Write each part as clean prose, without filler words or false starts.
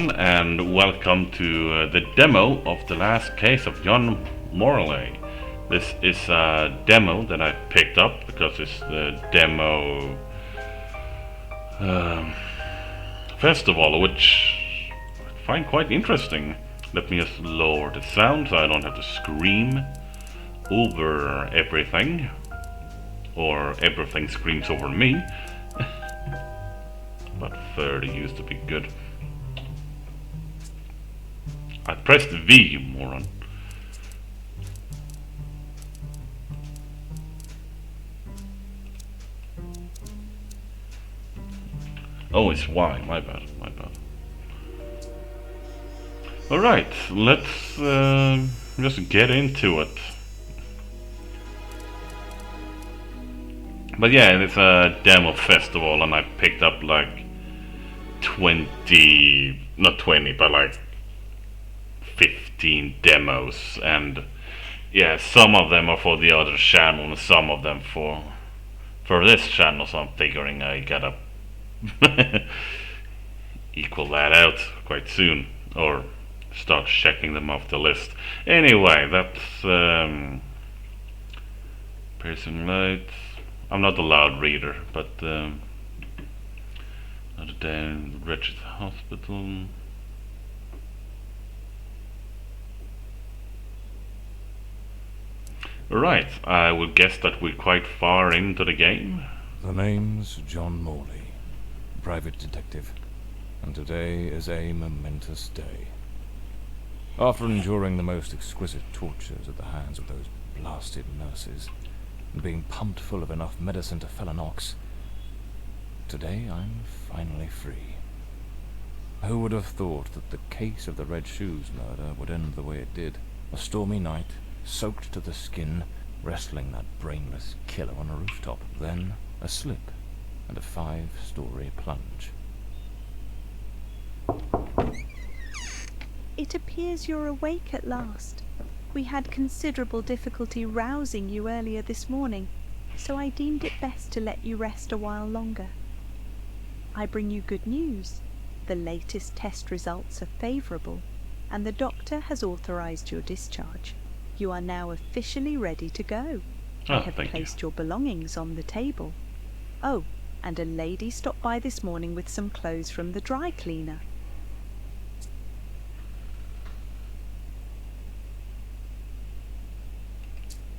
everyone, and welcome to the demo of the last case of John Morley. This is a demo that I picked up because it's the demo festival, which I find quite interesting. Let me just lower the sound so I don't have to scream over everything, or everything screams over me. But 30 used to be good. I pressed V, you moron. Oh, it's Y, my bad. Alright, let's just get into it. But yeah, it's a demo festival and I picked up like 20, not 20, but like 15 demos, and yeah, some of them are for the other channel and some of them for this channel, so I'm figuring I gotta equal that out quite soon, or start checking them off the list. Anyway, that's piercing lights. I'm not a loud reader, but another day in wretched hospital. Right, I would guess that we're quite far into the game. The name's John Morley, private detective, and today is a momentous day. After enduring the most exquisite tortures at the hands of those blasted nurses, and being pumped full of enough medicine to fell an ox, today I'm finally free. Who would have thought that the case of the Red Shoes murder would end the way it did? A stormy night, soaked to the skin, wrestling that brainless killer on a rooftop. Then a slip and a 5-story plunge. It appears you're awake at last. We had considerable difficulty rousing you earlier this morning, so I deemed it best to let you rest a while longer. I bring you good news. The latest test results are favourable, and the doctor has authorised your discharge. You are now officially ready to go. I have placed your belongings on the table. Oh, and a lady stopped by this morning with some clothes from the dry cleaner.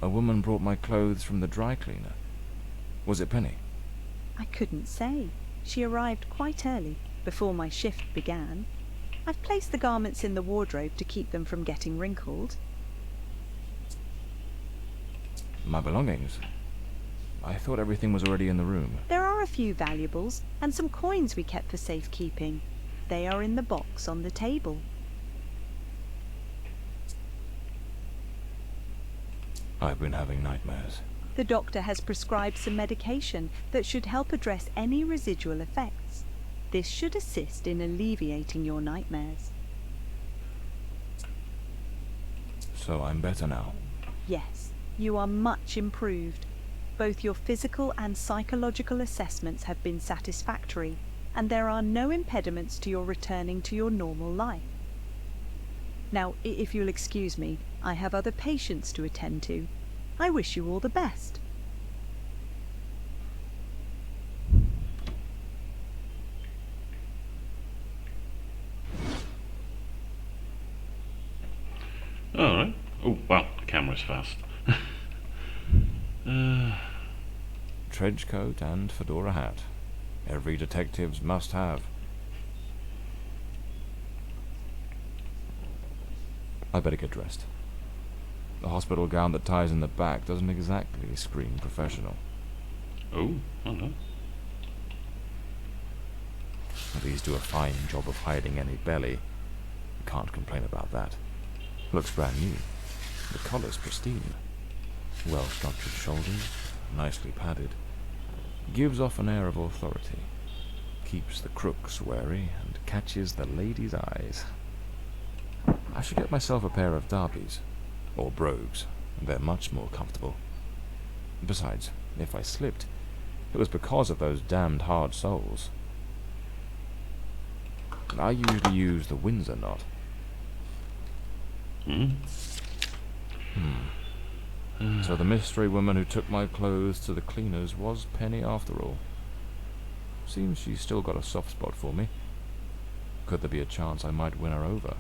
A woman brought my clothes from the dry cleaner. Was it Penny? I couldn't say. She arrived quite early, before my shift began. I've placed the garments in the wardrobe to keep them from getting wrinkled. My belongings? I thought everything was already in the room. There are a few valuables and some coins we kept for safekeeping. They are in the box on the table. I've been having nightmares. The doctor has prescribed some medication that should help address any residual effects. This should assist in alleviating your nightmares. So I'm better now? Yes, you are much improved. Both your physical and psychological assessments have been satisfactory, and there are no impediments to your returning to your normal life. Now, if you'll excuse me, I have other patients to attend to. I wish you all the best. Alright. Oh, wow, the camera's fast. Trench coat and fedora hat. Every detective's must have. I better get dressed. The hospital gown that ties in the back doesn't exactly scream professional. Oh, no. These do a fine job of hiding any belly. Can't complain about that. Looks brand new. The collar's pristine. Well-structured shoulders, nicely padded. Gives off an air of authority. Keeps the crooks wary and catches the ladies' eyes. I should get myself a pair of derbies, or brogues. They're much more comfortable. Besides, if I slipped, it was because of those damned hard soles. I usually use the Windsor knot. So the mystery woman who took my clothes to the cleaners was Penny after all. Seems she's still got a soft spot for me. Could there be a chance I might win her over?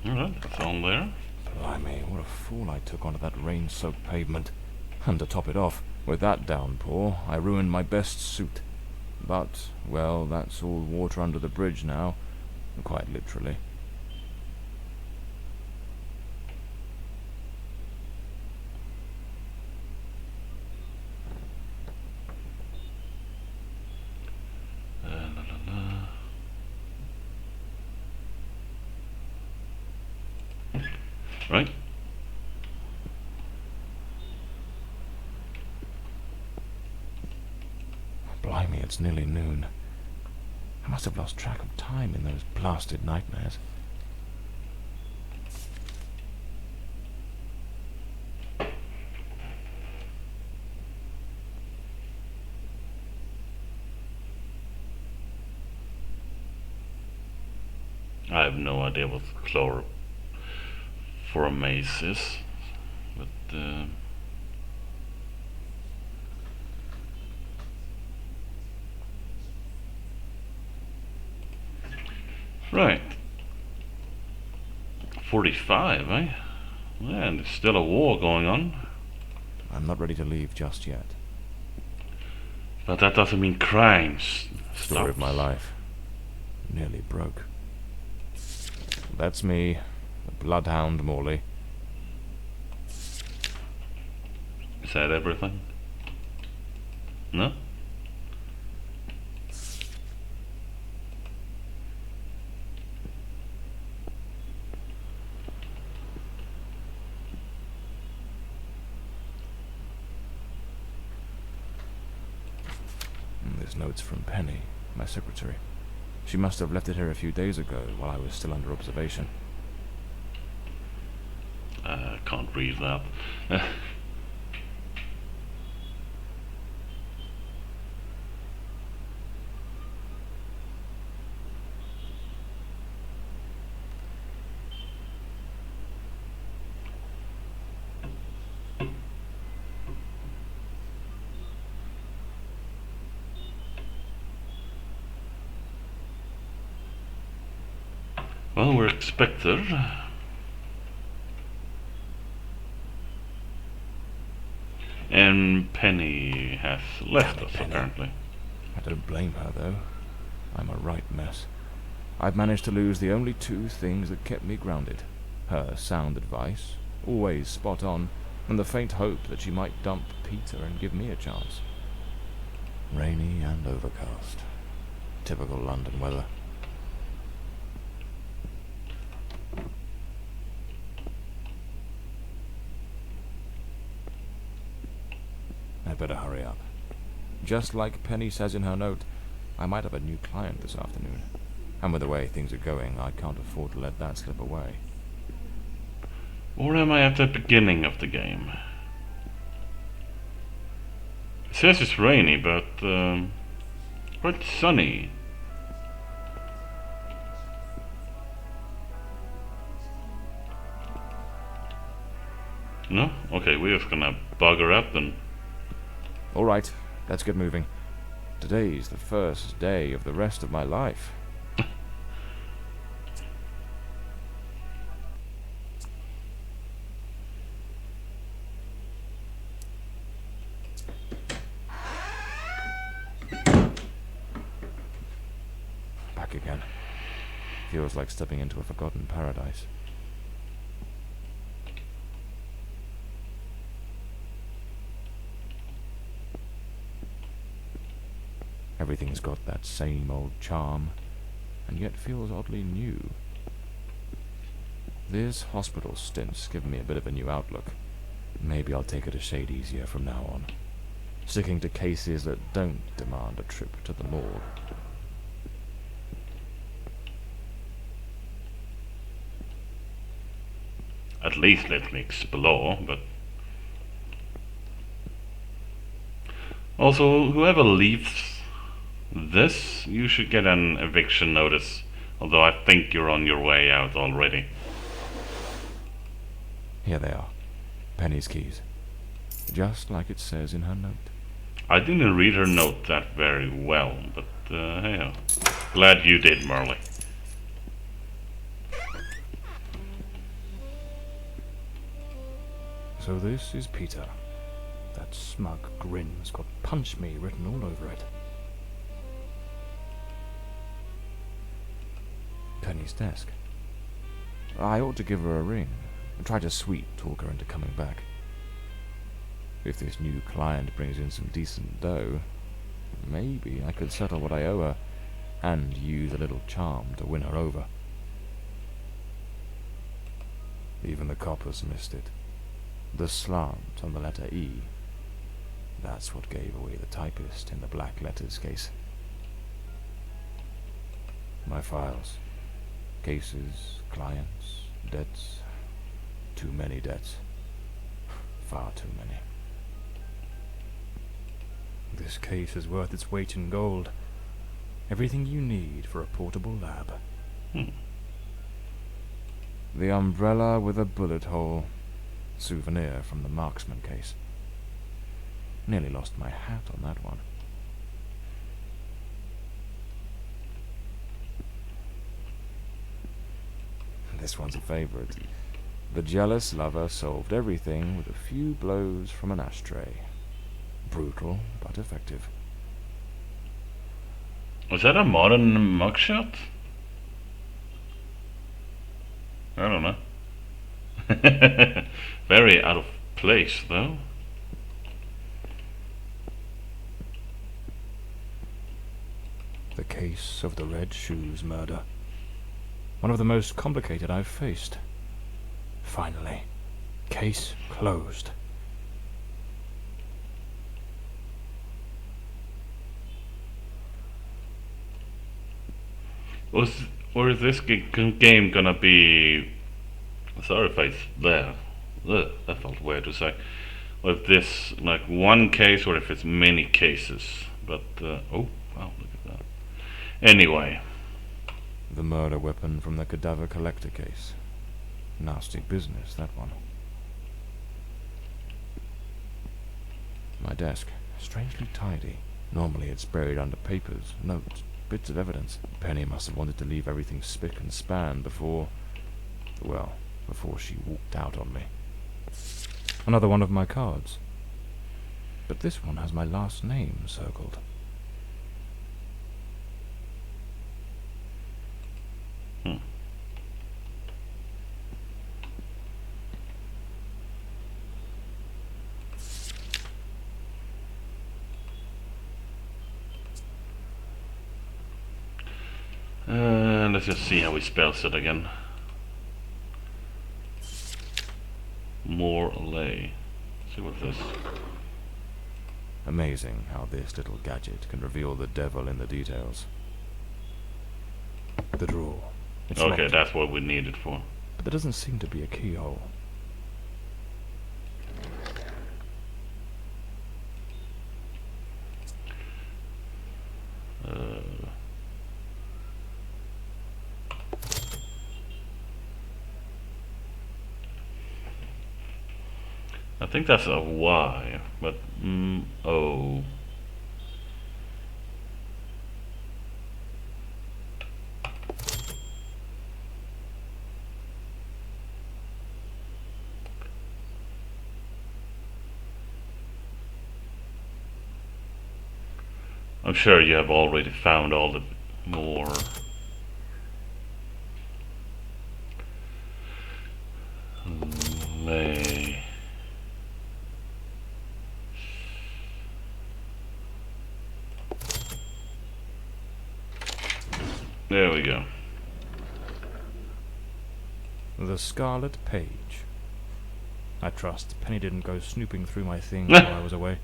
Alright, that's on there. Blimey, what a fool I took onto that rain-soaked pavement. And to top it off, with that downpour, I ruined my best suit. But, well, that's all water under the bridge now. Quite literally. Right. Blimey, it's nearly noon. I must have lost track of time in those blasted nightmares. I have no idea what chloroformase is, but right. 45, eh? Yeah, and there's still a war going on. I'm not ready to leave just yet. But that doesn't mean crimes Story of my life. Nearly broke. That's me, the bloodhound Morley. Is that everything? No? There's notes from Penny, my secretary. She must have left it here a few days ago while I was still under observation. Can't read that. Well, we're expected. And Penny has left us, Penny. apparently. I don't blame her, though. I'm a right mess. I've managed to lose the only two things that kept me grounded. Her sound advice, always spot on, and the faint hope that she might dump Peter and give me a chance. Rainy and overcast. Typical London weather. I'd better hurry up. Just like Penny says in her note, I might have a new client this afternoon. And with the way things are going, I can't afford to let that slip away. Or am I at the beginning of the game? It says it's rainy, but quite sunny. No? Okay, we're just gonna bugger up then. All right, let's get moving. Today's the first day of the rest of my life. Back again. Feels like stepping into a forgotten paradise. Everything's got that same old charm, and yet feels oddly new. This hospital stint's given me a bit of a new outlook. Maybe I'll take it a shade easier from now on, sticking to cases that don't demand a trip to the morgue. At least let me explore, but Also, whoever leaves this, you should get an eviction notice. Although I think you're on your way out already. Here they are. Penny's keys. Just like it says in her note. I didn't read her note that very well, but hey, glad you did, Morley. So this is Peter. That smug grin's got "punch me" written all over it. Penny's desk. I ought to give her a ring and try to sweet talk her into coming back. If this new client brings in some decent dough, maybe I could settle what I owe her and use a little charm to win her over. Even the coppers missed it. The slant on the letter E. That's what gave away the typist in the black letters case. My files. Cases, clients, debts. Too many debts. Far too many. This case is worth its weight in gold. Everything you need for a portable lab. The umbrella with a bullet hole. Souvenir from the marksman case. Nearly lost my hat on that one. This one's a favorite. The jealous lover solved everything with a few blows from an ashtray. Brutal, but effective. Was that a modern mugshot? I don't know. Very out of place, though. The case of the Red Shoes murder. One of the most complicated I've faced. Finally. Case closed. Or is this game gonna be... Sorry if I... There. Ugh, that felt weird to say. Or if this, like, one case, or if it's many cases. But, oh, wow, look at that. Anyway. The murder weapon from the cadaver collector case. Nasty business, that one. My desk. Strangely tidy. Normally it's buried under papers, notes, bits of evidence. Penny must have wanted to leave everything spick and span before she walked out on me. Another one of my cards. But this one has my last name circled. Let's just see how he spells it again. Morley. See what this. Amazing how this little gadget can reveal the devil in the details. The drawer. It's Okay, locked, that's what we need it for. but there doesn't seem to be a keyhole. I think that's a Y, but O. I'm sure you have already found all the more lay. There we go. The Scarlet Page. I trust Penny didn't go snooping through my things while I was away.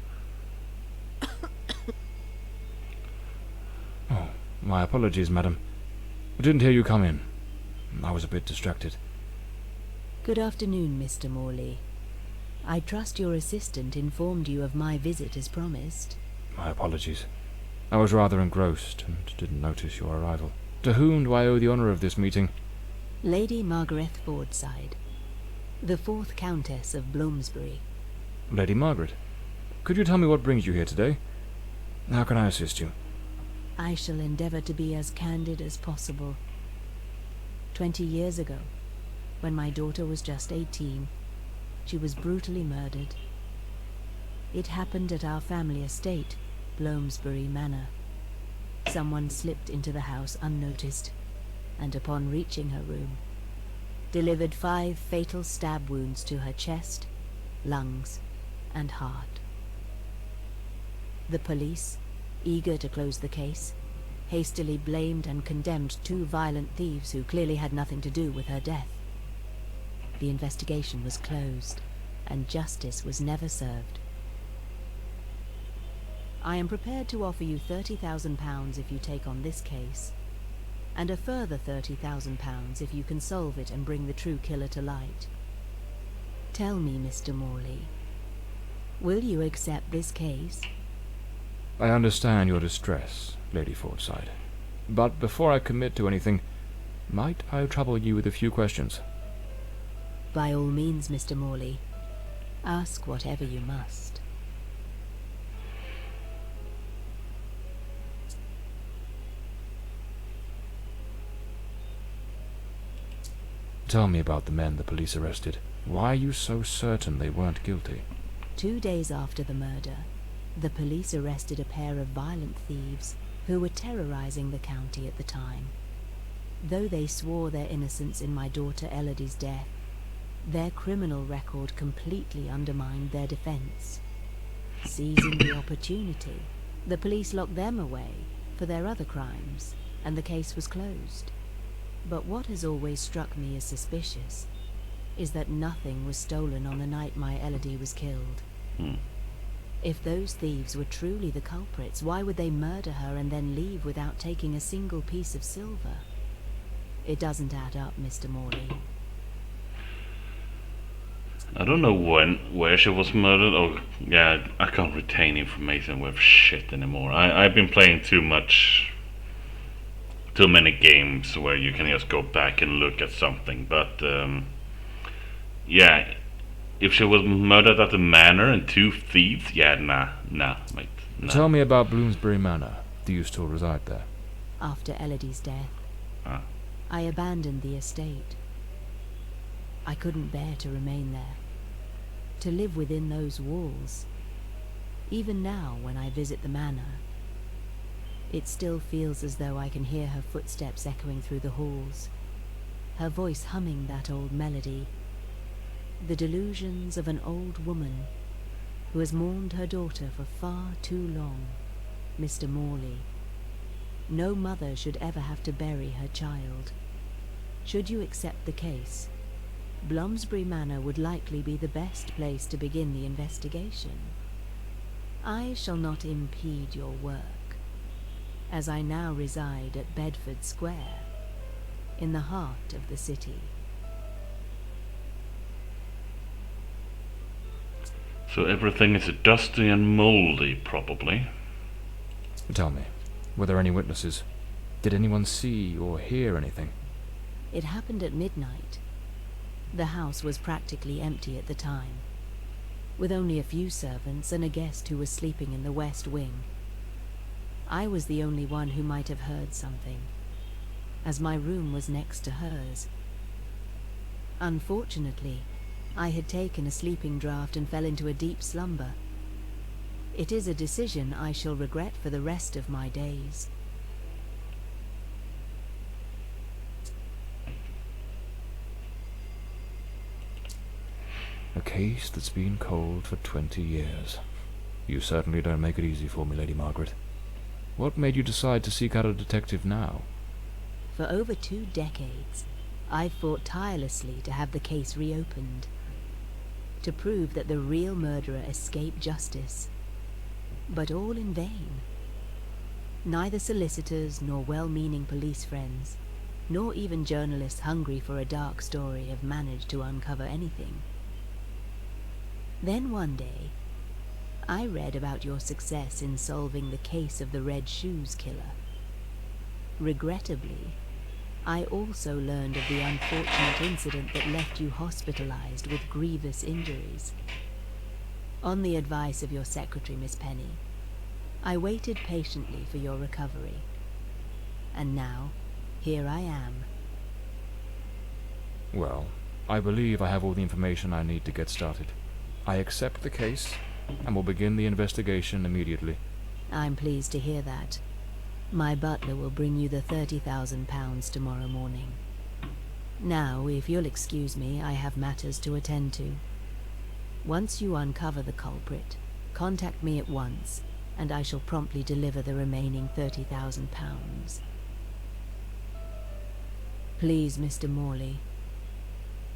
Oh, my apologies, madam. I didn't hear you come in. I was a bit distracted. Good afternoon, Mr. Morley. I trust your assistant informed you of my visit as promised. My apologies. I was rather engrossed and didn't notice your arrival. To whom do I owe the honor of this meeting? Lady Margaret Fordside, the 4th Countess of Bloomsbury. Lady Margaret, could you tell me what brings you here today? How can I assist you? I shall endeavour to be as candid as possible. 20 years ago, when my daughter was just 18, she was brutally murdered. It happened at our family estate, Bloomsbury Manor. Someone slipped into the house unnoticed, and upon reaching her room, delivered 5 fatal stab wounds to her chest, lungs, and heart. The police, eager to close the case, hastily blamed and condemned 2 violent thieves who clearly had nothing to do with her death. The investigation was closed, and justice was never served. I am prepared to offer you £30,000 if you take on this case, and a further £30,000 if you can solve it and bring the true killer to light. Tell me, Mr. Morley, will you accept this case? I understand your distress, Lady Fordside. But before I commit to anything, might I trouble you with a few questions? By all means, Mr. Morley. Ask whatever you must. Tell me about the men the police arrested. Why are you so certain they weren't guilty? 2 days after the murder, the police arrested a pair of violent thieves who were terrorizing the county at the time. Though they swore their innocence in my daughter Elodie's death, their criminal record completely undermined their defense. Seizing the opportunity, the police locked them away for their other crimes, and the case was closed. But what has always struck me as suspicious is that nothing was stolen on the night my Elodie was killed. If those thieves were truly the culprits, why would they murder her and then leave without taking a single piece of silver? It doesn't add up, Mr. Morley. I don't know where she was murdered. Oh, yeah, I can't retain information with shit anymore. I've been playing too many games where you can just go back and look at something. But, yeah, if she was murdered at the manor and 2 thieves, yeah, nah, mate. Nah. Tell me about Bloomsbury Manor. Do you still reside there? After Elodie's death, I abandoned the estate. I couldn't bear to remain there, to live within those walls. Even now, when I visit the manor, it still feels as though I can hear her footsteps echoing through the halls, her voice humming that old melody. The delusions of an old woman who has mourned her daughter for far too long, Mr. Morley. No mother should ever have to bury her child. Should you accept the case, Bloomsbury Manor would likely be the best place to begin the investigation. I shall not impede your work, as I now reside at Bedford Square, in the heart of the city. So everything is dusty and moldy, probably. Tell me, were there any witnesses? Did anyone see or hear anything? It happened at midnight. The house was practically empty at the time, with only a few servants and a guest who was sleeping in the west wing. I was the only one who might have heard something, as my room was next to hers. Unfortunately, I had taken a sleeping draught and fell into a deep slumber. It is a decision I shall regret for the rest of my days. A case that's been cold for 20 years. You certainly don't make it easy for me, Lady Margaret. What made you decide to seek out a detective now? For over 2 decades, I've fought tirelessly to have the case reopened, to prove that the real murderer escaped justice, but all in vain. Neither solicitors nor well-meaning police friends, nor even journalists hungry for a dark story have managed to uncover anything. Then one day, I read about your success in solving the case of the Red Shoes killer. Regrettably, I also learned of the unfortunate incident that left you hospitalized with grievous injuries. On the advice of your secretary, Miss Penny, I waited patiently for your recovery. And now, here I am. Well, I believe I have all the information I need to get started. I accept the case, and will begin the investigation immediately. I'm pleased to hear that. My butler will bring you the £30,000 tomorrow morning. Now, if you'll excuse me, I have matters to attend to. Once you uncover the culprit, contact me at once, and I shall promptly deliver the remaining £30,000. Please, Mr. Morley,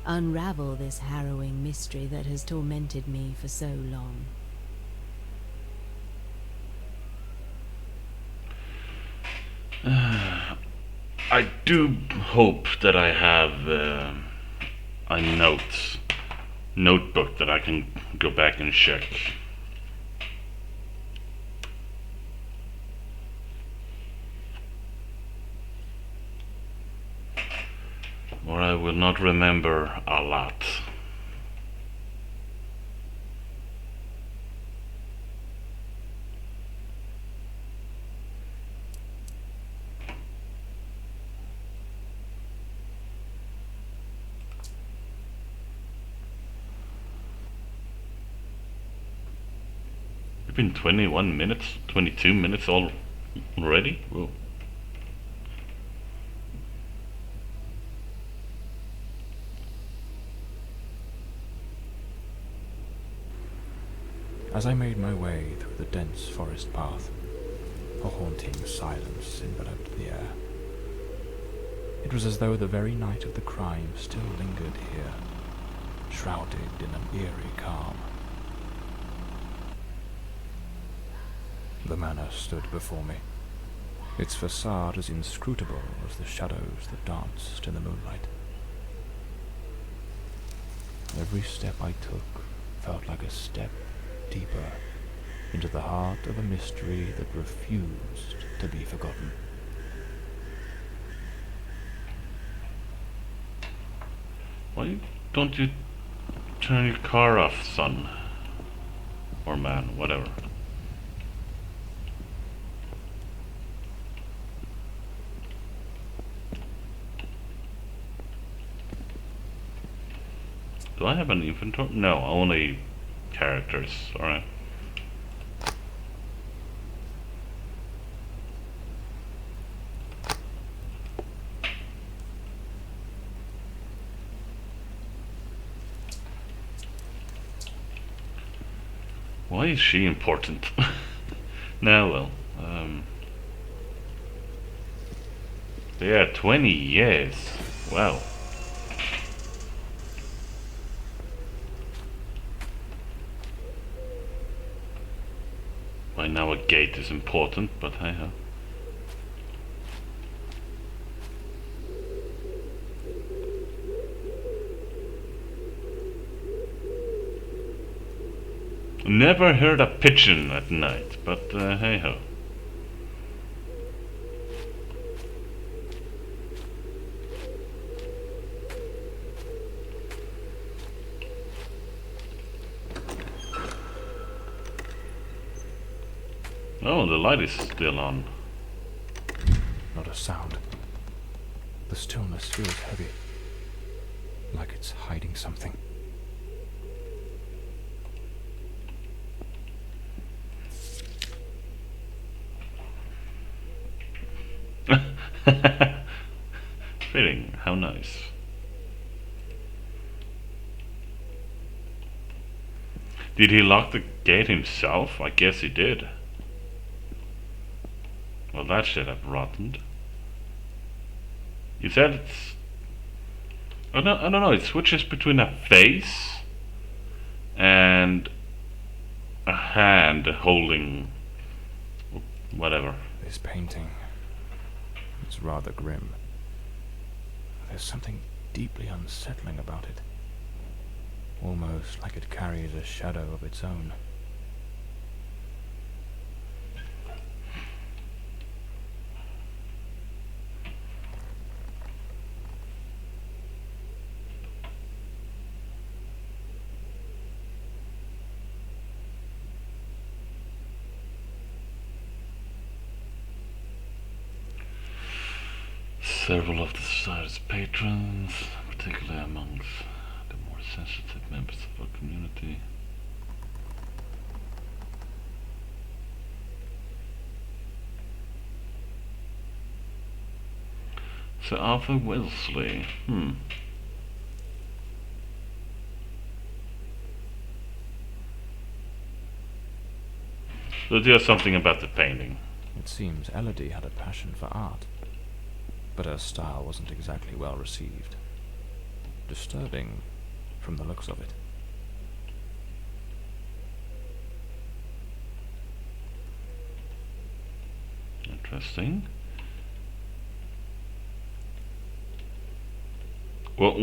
unravel this harrowing mystery that has tormented me for so long. I do hope that I have a notebook that I can go back and check. Or I will not remember a lot. It's been 21 minutes, 22 minutes already? Whoa. As I made my way through the dense forest path, a haunting silence enveloped the air. It was as though the very night of the crime still lingered here, shrouded in an eerie calm. The manor stood before me, its facade as inscrutable as the shadows that danced in the moonlight. Every step I took felt like a step deeper into the heart of a mystery that refused to be forgotten. Why don't you turn your car off, son? Or man, whatever. Do I have an inventory? No, only characters. Alright. Why is she important? Now, well, yeah, 20 years. Wow. By now a gate is important, but hey ho. Never heard a pigeon at night, but hey ho. Oh, the light is still on. Not a sound. The stillness feels heavy, like it's hiding something. Fitting, how nice. Did he lock the gate himself? I guess he did. Well, that should have rotted. You said it's... I don't know, it switches between a face and a hand holding whatever. This painting is rather grim. There's something deeply unsettling about it. Almost like it carries a shadow of its own. several of the society's patrons, particularly amongst the more sensitive members of our community. Sir Arthur Wellesley. So there's something about the painting. It seems Elodie had a passion for art, but her style wasn't exactly well received. Disturbing from the looks of it. Interesting. Well,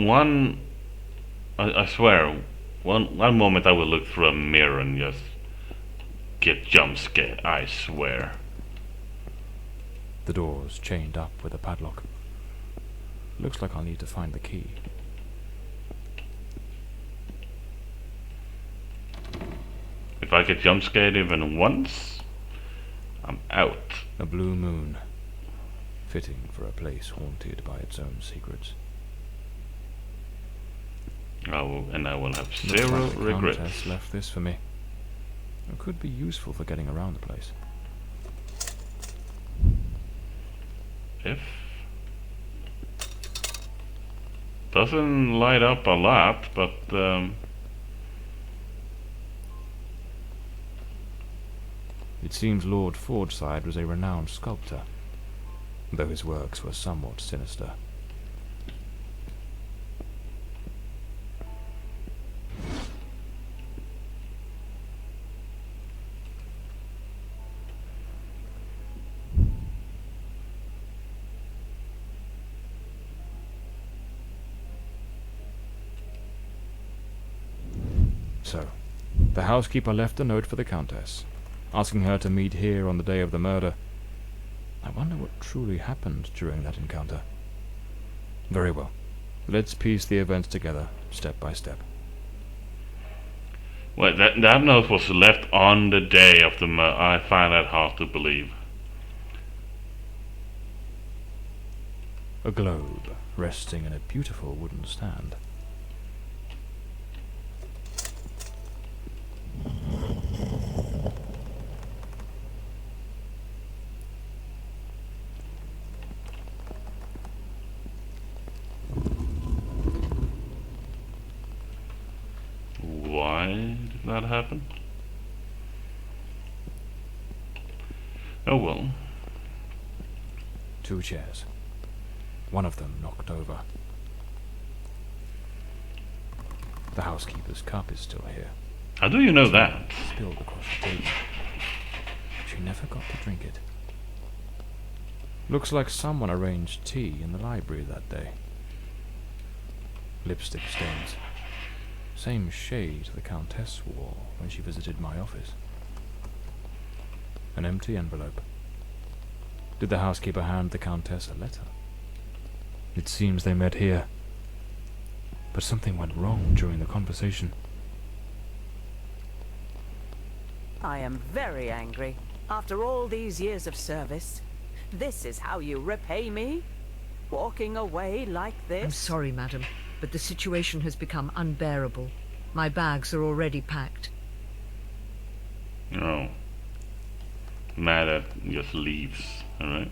I swear, one moment I will look through a mirror and just get jump scared, I swear. The door's chained up with a padlock. Looks like I'll need to find the key. If I get jump scared even once, I'm out. A blue moon. Fitting for a place haunted by its own secrets. I will have Looks zero like the regrets. Countess left this for me. It could be useful for getting around the place. If doesn't light up a lot, but It seems Lord Fordside was a renowned sculptor, though his works were somewhat sinister. So, the housekeeper left a note for the Countess, asking her to meet here on the day of the murder. I wonder what truly happened during that encounter. Very well. Let's piece the events together, step by step. well, that note was left on the day of the murder. I find that hard to believe. A globe resting in a beautiful wooden stand. Why did that happen? Oh well. 2 chairs. One of them knocked over. The housekeeper's cup is still here. How do you know that? Spilled across the table. She never got to drink it. Looks like someone arranged tea in the library that day. Lipstick stains. Same shade the Countess wore when she visited my office. An empty envelope. Did the housekeeper hand the Countess a letter? It seems they met here. But something went wrong during the conversation. I am very angry. After all these years of service, this is how you repay me? Walking away like this? I'm sorry, madam, but the situation has become unbearable. My bags are already packed. Oh. Mada just leaves, alright?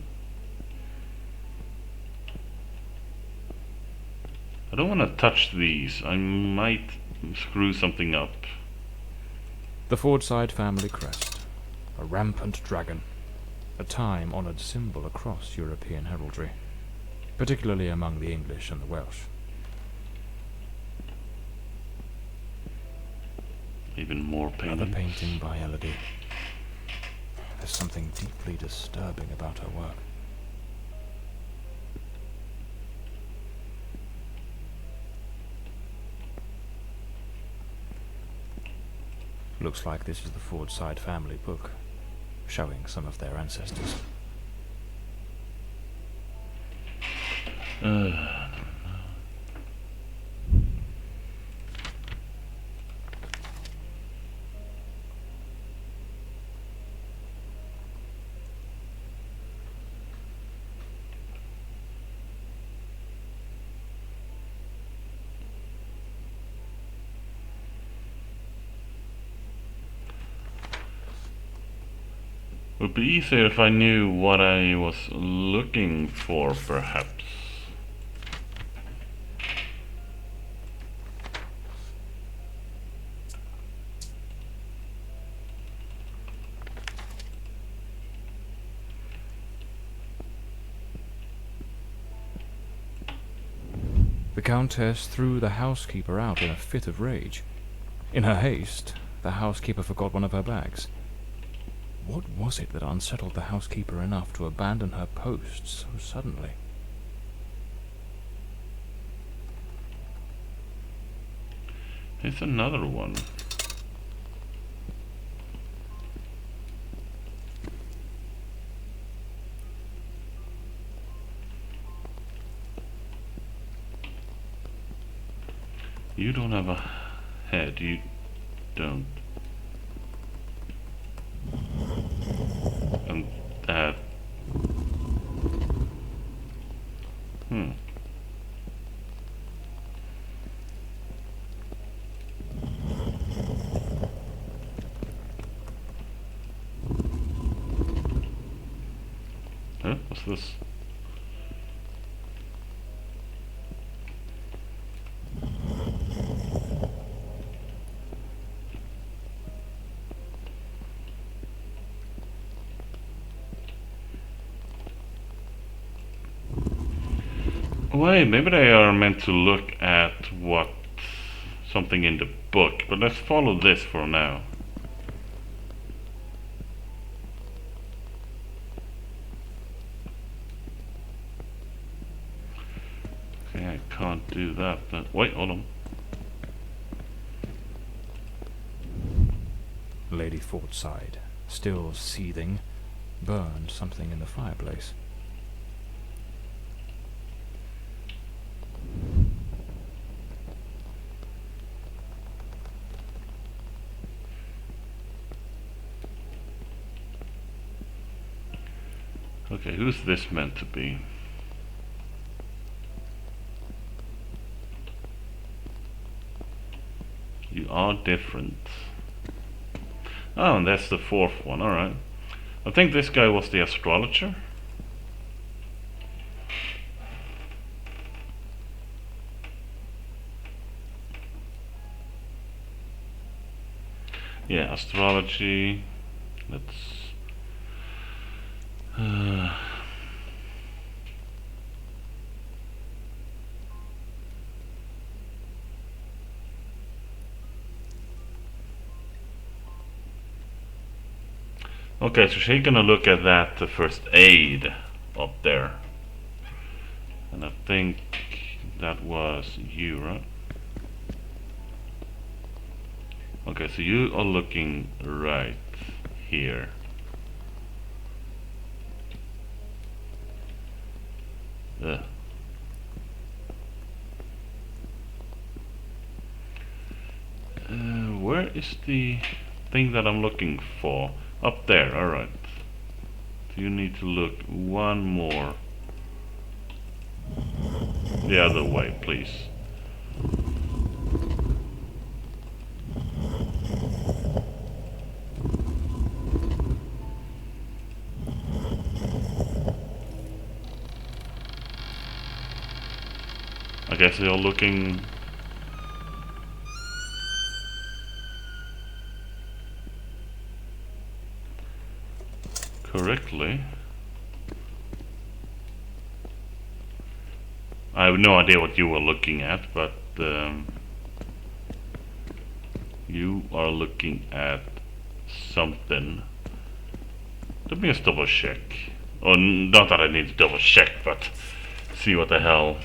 I don't want to touch these. I might screw something up. The Fordside family crest. A rampant dragon. A time-honoured symbol across European heraldry, particularly among the English and the Welsh. Even more paintings. Another painting by Elodie. There's something deeply disturbing about her work. Looks like this is the Fordside family book, showing some of their ancestors. Would be easier if I knew what I was looking for, perhaps. The Countess threw the housekeeper out in a fit of rage. In her haste, the housekeeper forgot one of her bags. What was it that unsettled the housekeeper enough to abandon her post so suddenly? Here's another one. You don't have a head, you don't. And that... Huh? What's this? Wait, maybe they are meant to look at what something in the book, but let's follow this for now. Okay, I can't do that, but wait, hold on. Lady Fortside, still seething, burned something in the fireplace. Okay, who's this meant to be? You are different. Oh, and that's the fourth one, alright. I think this guy was the astrologer. Yeah, astrology. Let's... Okay, so she's gonna look at that first aid up there. And I think that was you, right? Okay, so you are looking right here. Ugh. Where is the thing that I'm looking for? Up there, alright. So you need to look one more the other way, please. I guess you're looking... correctly. I have no idea what you were looking at, but you are looking at something. Let me just double check. Oh, not that I need to double check, but see what the hell.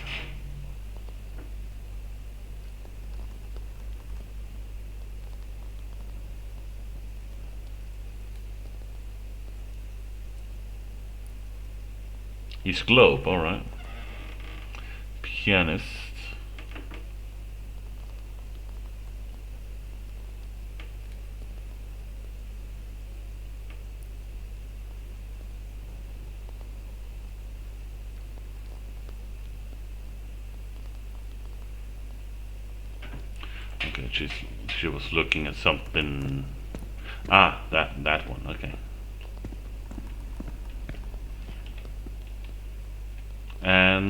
He's globe, alright. Pianist. Okay, she was looking at something. Ah, that one, okay.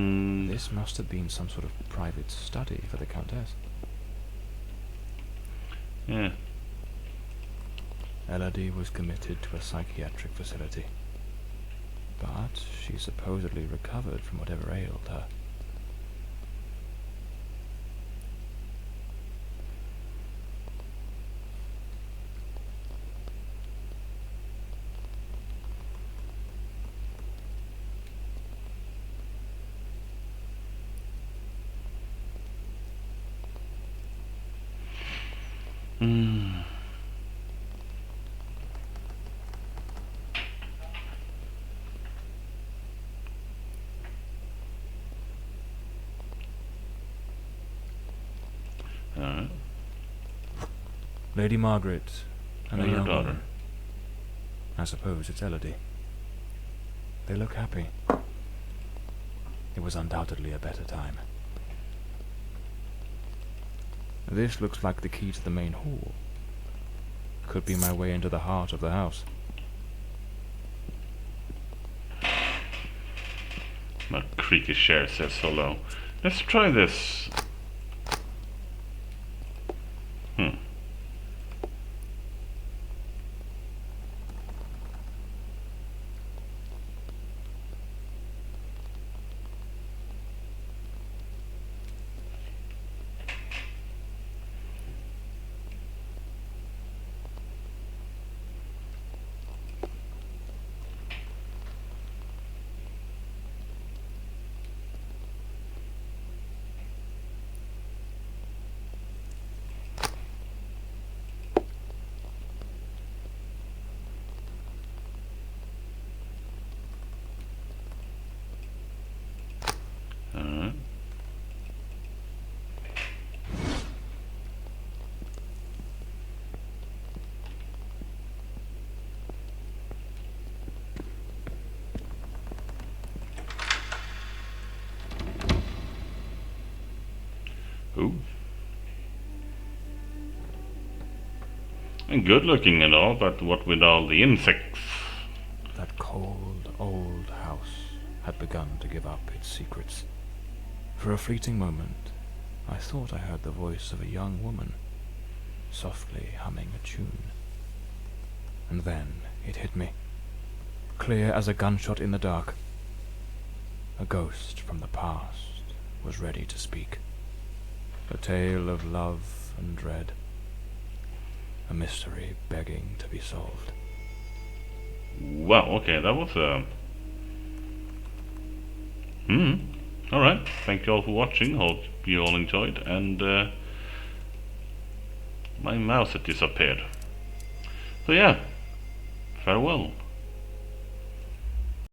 And This must have been some sort of private study for the Countess. yeah. Elodie was committed to a psychiatric facility, but she supposedly recovered from whatever ailed her. Hmm. Lady Margaret and a And her young daughter. woman. I suppose it's Elodie. They look happy. It was undoubtedly a better time. This looks like the key to the main hall. Could be my way into the heart of the house. My creaky chair says so low. Let's try this. Ooh. And good looking and all, but what with all the insects? That cold, old house had begun to give up its secrets. For a fleeting moment, I thought I heard the voice of a young woman, softly humming a tune. And then it hit me, clear as a gunshot in the dark. A ghost from the past was ready to speak. A tale of love and dread. A mystery begging to be solved. Wow, okay, that was alright, thank you all for watching, hope you all enjoyed, and my mouse had disappeared. So yeah, farewell.